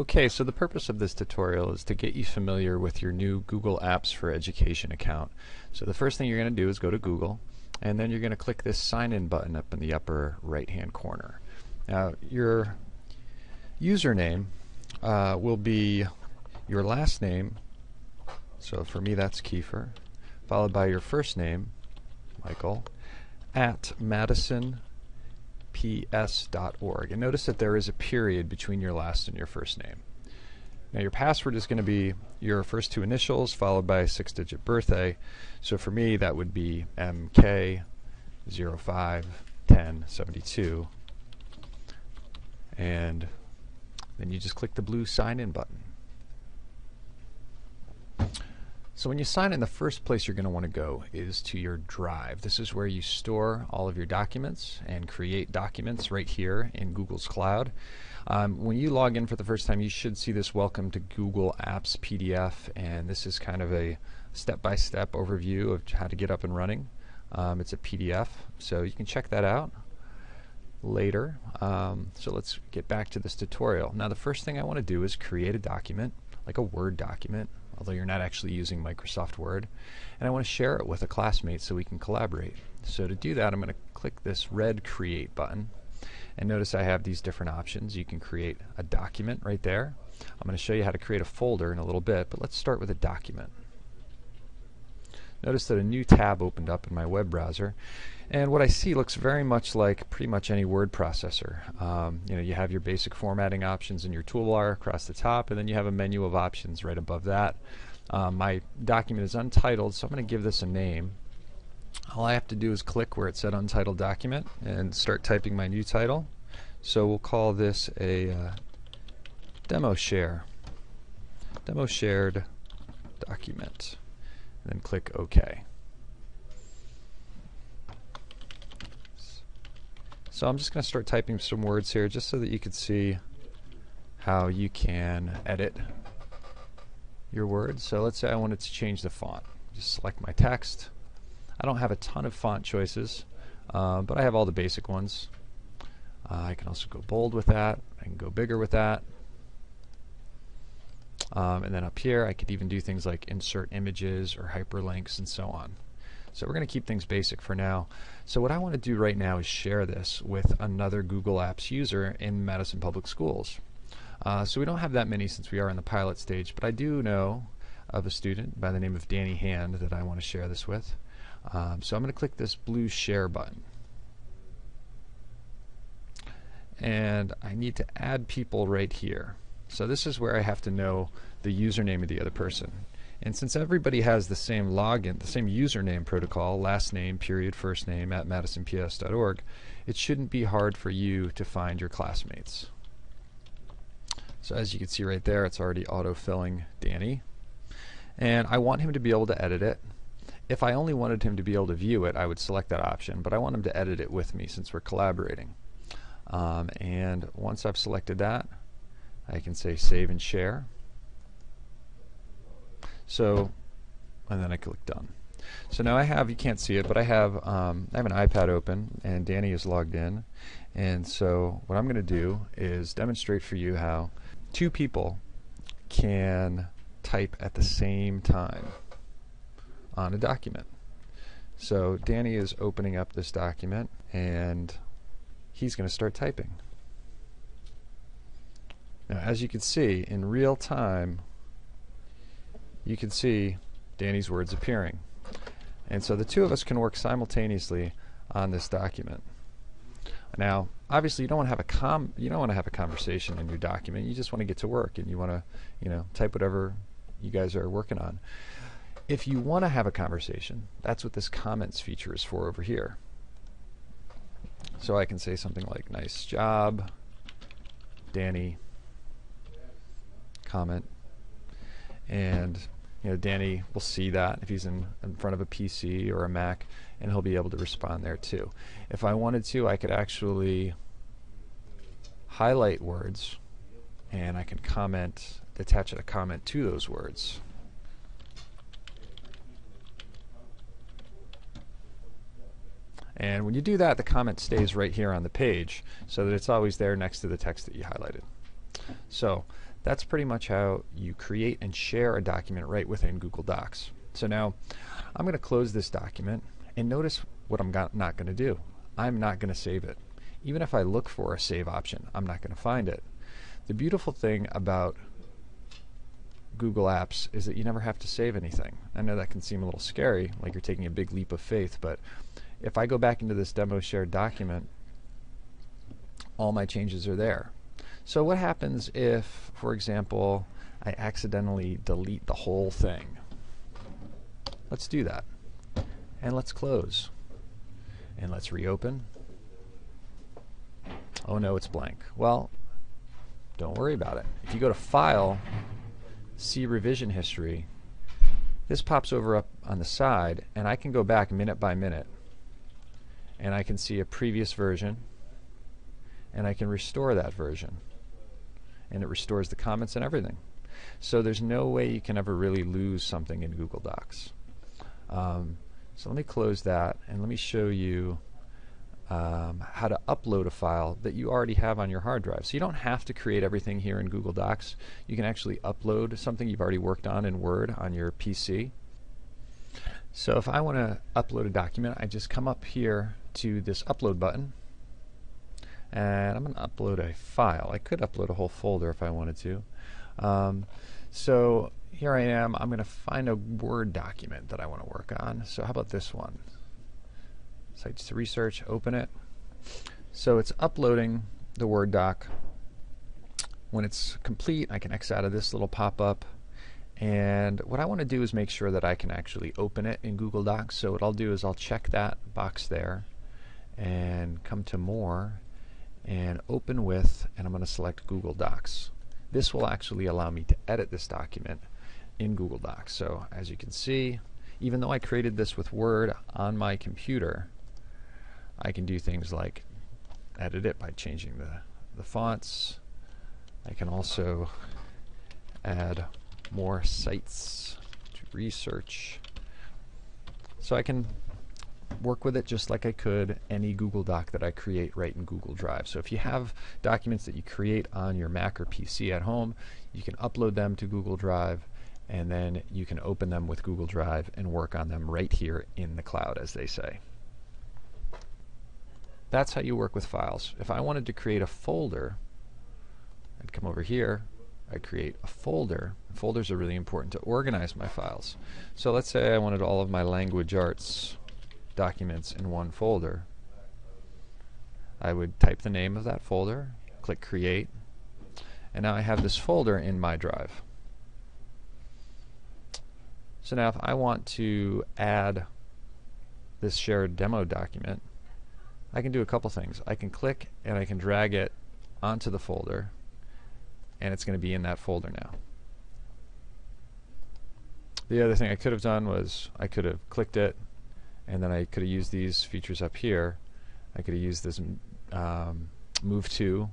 Okay, so the purpose of this tutorial is to get you familiar with your new Google Apps for Education account. So the first thing you're going to do is go to Google, and then you're going to click this sign in button up in the upper right hand corner. Now your username will be your last name, so for me that's Kiefer, followed by your first name, Michael, at madisonps.org. And notice that there is a period between your last and your first name. Now your password is going to be your first two initials followed by a 6-digit birthday. So for me that would be MK051072. And then you just click the blue sign in button. So when you sign in, the first place you're going to want to go is to your Drive. This is where you store all of your documents and create documents right here in Google's Cloud. When you log in for the first time, you should see this Welcome to Google Apps PDF, and this is kind of a step-by-step overview of how to get up and running. It's a PDF, so you can check that out later. So let's get back to this tutorial. Now the first thing I want to do is create a document, like a Word document, although you're not actually using Microsoft Word, and I want to share it with a classmate so we can collaborate. So to do that, I'm going to click this red Create button, and notice I have these different options. You can create a document right there. I'm going to show you how to create a folder in a little bit, but let's start with a document. Notice that a new tab opened up in my web browser, and what I see looks very much like pretty much any word processor. You have your basic formatting options in your toolbar across the top, and then you have a menu of options right above that. My document is untitled, so I'm going to give this a name. All I have to do is click where it said Untitled Document and start typing my new title. So we'll call this a Demo Shared Document. And then click OK. So I'm just going to start typing some words here just so that you can see how you can edit your words. So let's say I wanted to change the font. Just select my text. I don't have a ton of font choices, but I have all the basic ones. I can also go bold with that. I can go bigger with that. And then up here I could even do things like insert images or hyperlinks and so on. So we're going to keep things basic for now. So what I want to do right now is share this with another Google Apps user in Madison Public Schools. So we don't have that many since we are in the pilot stage, but I do know of a student by the name of Danny Hand that I want to share this with. So I'm going to click this blue Share button. And I need to add people right here. So this is where I have to know the username of the other person. And since everybody has the same login, the same username protocol, last name, period, first name, at madisonps.org, it shouldn't be hard for you to find your classmates. So as you can see right there, it's already auto-filling Danny. And I want him to be able to edit it. If I only wanted him to be able to view it, I would select that option, but I want him to edit it with me since we're collaborating. And once I've selected that, I can say Save and Share. So, and then I click Done. So now I have, you can't see it, but I have an iPad open, and Danny is logged in. And so what I'm going to do is demonstrate for you how two people can type at the same time on a document. So Danny is opening up this document, and he's going to start typing. Now, as you can see, in real time, you can see Danny's words appearing. And so the two of us can work simultaneously on this document. Now, obviously, you don't want to have a conversation in your document. You just want to get to work, and you want to, type whatever you guys are working on. If you want to have a conversation, that's what this comments feature is for over here. So I can say something like, "Nice job, Danny." Comment, and Danny will see that if he's in front of a PC or a Mac, and he'll be able to respond there too. If I wanted to, I could actually highlight words, and I can attach a comment to those words. And when you do that, the comment stays right here on the page so that it's always there next to the text that you highlighted. So That's pretty much how you create and share a document right within Google Docs. So now I'm going to close this document, and notice what I'm not going to do. I'm not going to save it. Even if I look for a save option, I'm not going to find it. The beautiful thing about Google Apps is that you never have to save anything. I know that can seem a little scary, like you're taking a big leap of faith, but if I go back into this demo shared document, all my changes are there. So what happens if, for example, I accidentally delete the whole thing? Let's do that. And let's close. And let's reopen. Oh no, it's blank. Well, don't worry about it. If you go to File, See Revision History, this pops over up on the side, and I can go back minute by minute, and I can see a previous version, and I can restore that version. And it restores the comments and everything. So there's no way you can ever really lose something in Google Docs. So let me close that, and let me show you how to upload a file that you already have on your hard drive. So you don't have to create everything here in Google Docs. You can actually upload something you've already worked on in Word on your PC. So if I want to upload a document, I just come up here to this upload button, and I'm going to upload a file. I could upload a whole folder if I wanted to. So here I am. I'm going to find a Word document that I want to work on. So how about this one? Sites to Research, open it. So it's uploading the Word doc. When it's complete, I can X out of this little pop-up. And what I want to do is make sure that I can actually open it in Google Docs. So what I'll do is I'll check that box there and come to More and Open With, and I'm going to select Google Docs. This will actually allow me to edit this document in Google Docs. So as you can see, even though I created this with Word on my computer, I can do things like edit it by changing the fonts. I can also add more sites to research. So I can work with it just like I could any Google Doc that I create right in Google Drive. So if you have documents that you create on your Mac or PC at home, you can upload them to Google Drive, and then you can open them with Google Drive and work on them right here in the cloud, as they say. That's how you work with files. If I wanted to create a folder, I'd come over here, I'd create a folder. Folders are really important to organize my files. So let's say I wanted all of my language arts documents in one folder. I would type the name of that folder, click Create, and now I have this folder in my drive. So now if I want to add this shared demo document, I can do a couple things. I can click and I can drag it onto the folder, and it's going to be in that folder now. The other thing I could have done was I could have clicked it, and then I could have used these features up here. I could have used this move to,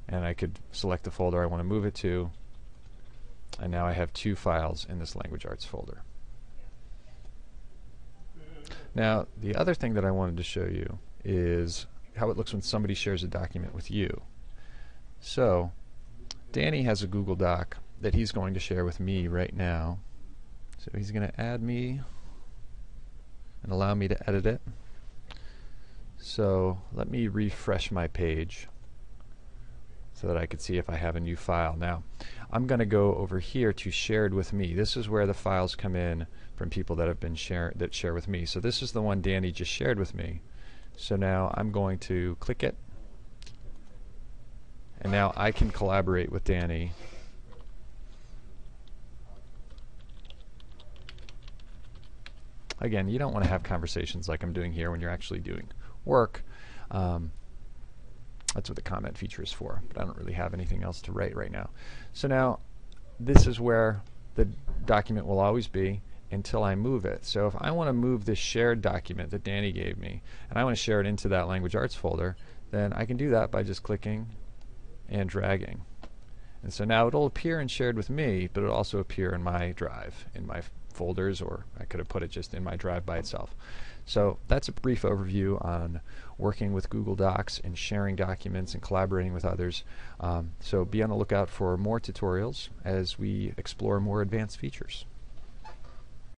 and I could select the folder I want to move it to, and now I have two files in this language arts folder. Now the other thing that I wanted to show you is how it looks when somebody shares a document with you. So Danny has a Google Doc that he's going to share with me right now. So he's going to add me and allow me to edit it. So let me refresh my page so that I could see if I have a new file. Now I'm going to go over here to Shared with Me. This is where the files come in from people that have been share with me. So this is the one Danny just shared with me. So now I'm going to click it, and now I can collaborate with Danny. Again, you don't want to have conversations like I'm doing here when you're actually doing work. That's what the comment feature is for, but I don't really have anything else to write right now. So now this is where the document will always be until I move it. So if I want to move this shared document that Danny gave me, and I want to share it into that language arts folder, then I can do that by just clicking and dragging. And so now it'll appear in Shared with Me, but it'll also appear in my drive, in my folders, or I could have put it just in my drive by itself. So that's a brief overview on working with Google Docs and sharing documents and collaborating with others. So be on the lookout for more tutorials as we explore more advanced features.